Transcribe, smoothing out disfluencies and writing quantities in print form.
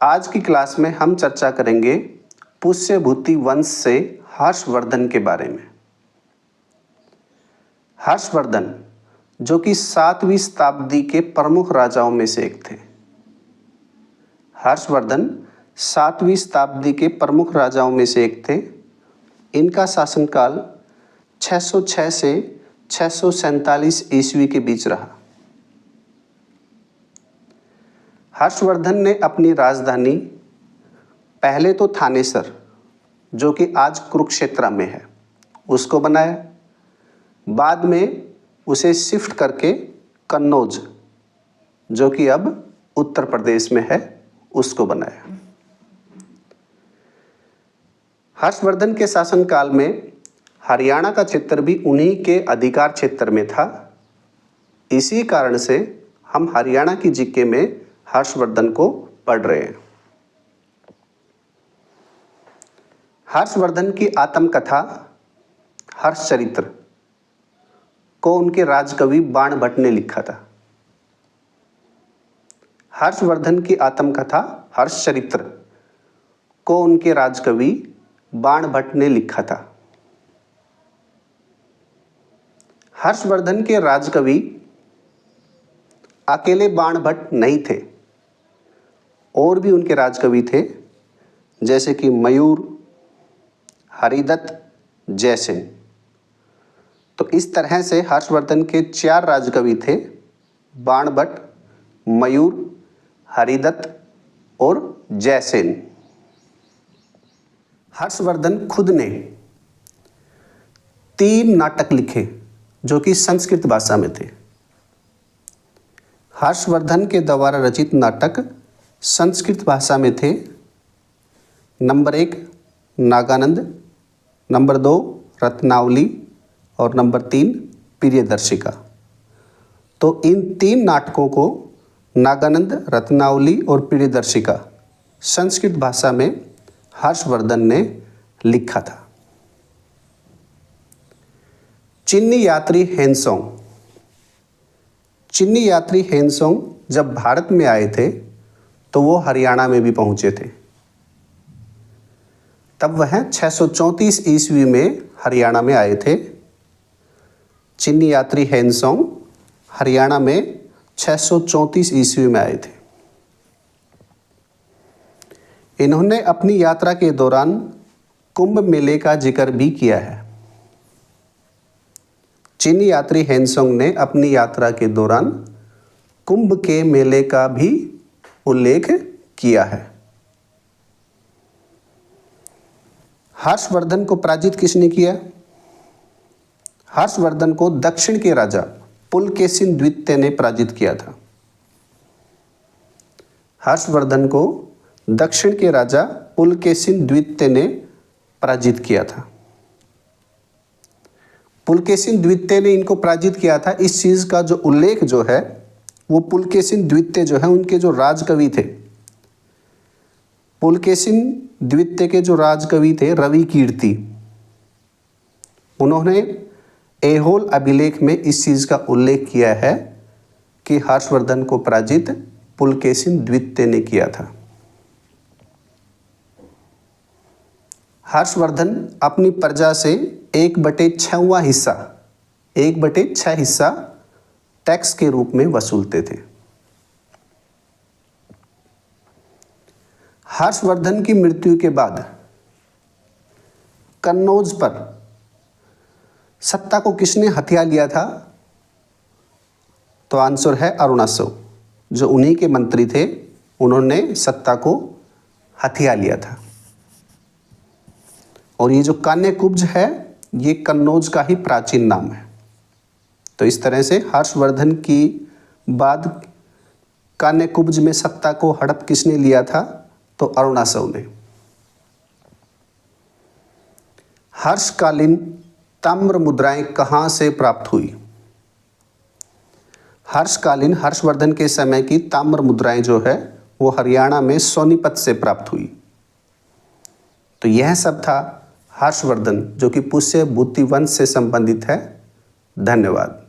आज की क्लास में हम चर्चा करेंगे पुष्यभूति वंश से हर्षवर्धन के बारे में। हर्षवर्धन जो कि 7वीं शताब्दी के प्रमुख राजाओं में से एक थे। हर्षवर्धन 7वीं शताब्दी के प्रमुख राजाओं में से एक थे। इनका शासनकाल 606 से 647 ईस्वी के बीच रहा। हर्षवर्धन ने अपनी राजधानी पहले तो थानेसर, जो कि आज कुरुक्षेत्र में है, उसको बनाया। बाद में उसे शिफ्ट करके कन्नौज, जो कि अब उत्तर प्रदेश में है, उसको बनाया। हर्षवर्धन के शासनकाल में हरियाणा का क्षेत्र भी उन्हीं के अधिकार क्षेत्र में था। इसी कारण से हम हरियाणा की जीके में हर्षवर्धन को पढ़ रहे हैं। हर्षवर्धन की आत्मकथा हर्षचरित्र को उनके राजकवि बाणभट्ट ने लिखा था। हर्षवर्धन की आत्मकथा हर्षचरित्र को उनके राजकवि बाणभट्ट ने लिखा था। हर्षवर्धन के राजकवि अकेले बाणभट्ट नहीं थे, और भी उनके राजकवि थे, जैसे कि मयूर, हरिदत्त, जयसेन। तो इस तरह से हर्षवर्धन के 4 राजकवि थे: बाणभट्ट, मयूर, हरिदत्त और जयसेन। हर्षवर्धन खुद ने 3 नाटक लिखे जो कि संस्कृत भाषा में थे। हर्षवर्धन के द्वारा रचित नाटक संस्कृत भाषा में थे। नंबर 1 नागानंद, नंबर 2 रत्नावली और नंबर 3 प्रियदर्शिका। तो इन 3 नाटकों को नागानंद, रत्नावली और प्रियदर्शिका संस्कृत भाषा में हर्षवर्धन ने लिखा था। चीनी यात्री हेनसोंग। चीनी यात्री हेनसोंग जब भारत में आए थे तो वो हरियाणा में भी पहुंचे थे। तब वह 634 ईस्वी में हरियाणा में आए थे। चीनी यात्री हेनसोंग हरियाणा में 634 ईस्वी में आए थे। इन्होंने अपनी यात्रा के दौरान कुंभ मेले का जिक्र भी किया है। चीनी यात्री हेनसोंग ने अपनी यात्रा के दौरान कुंभ के मेले का भी उल्लेख किया है। हर्षवर्धन को पराजित किसने किया? हर्षवर्धन को दक्षिण के राजा पुलकेशिन द्वितीय ने पराजित किया था। हर्षवर्धन को दक्षिण के राजा पुलकेशिन द्वितीय ने पराजित किया था। पुलकेशिन द्वितीय ने इनको पराजित किया था। इस चीज का जो उल्लेख जो है वो पुलकेशिन द्वितीय जो है उनके जो राजकवि थे, पुलकेशिन द्वितीय के जो राजकवि थे रवि कीर्ति, उन्होंने ऐहोल अभिलेख में इस चीज का उल्लेख किया है कि हर्षवर्धन को पराजित पुलकेशिन द्वितीय ने किया था। हर्षवर्धन अपनी प्रजा से 1/6 हिस्सा, 1/6 हिस्सा टैक्स के रूप में वसूलते थे। हर्षवर्धन की मृत्यु के बाद कन्नौज पर सत्ता को किसने हथिया लिया था? तो आंसर है अरुणाचल, जो उन्हीं के मंत्री थे, उन्होंने सत्ता को हथिया लिया था। और ये जो कान्यकुब्ज है ये कन्नौज का ही प्राचीन नाम है। तो इस तरह से हर्षवर्धन की बाद कान्यकुब्ज में सत्ता को हड़प किसने लिया था? तो अरुणाचल ने। हर्षकालीन ताम्र मुद्राएं कहाँ से प्राप्त हुई? हर्षकालीन हर्षवर्धन के समय की ताम्र मुद्राएं जो है वो हरियाणा में सोनीपत से प्राप्त हुई। तो यह सब था हर्षवर्धन, जो कि पुष्यभूति वंश से संबंधित है। धन्यवाद।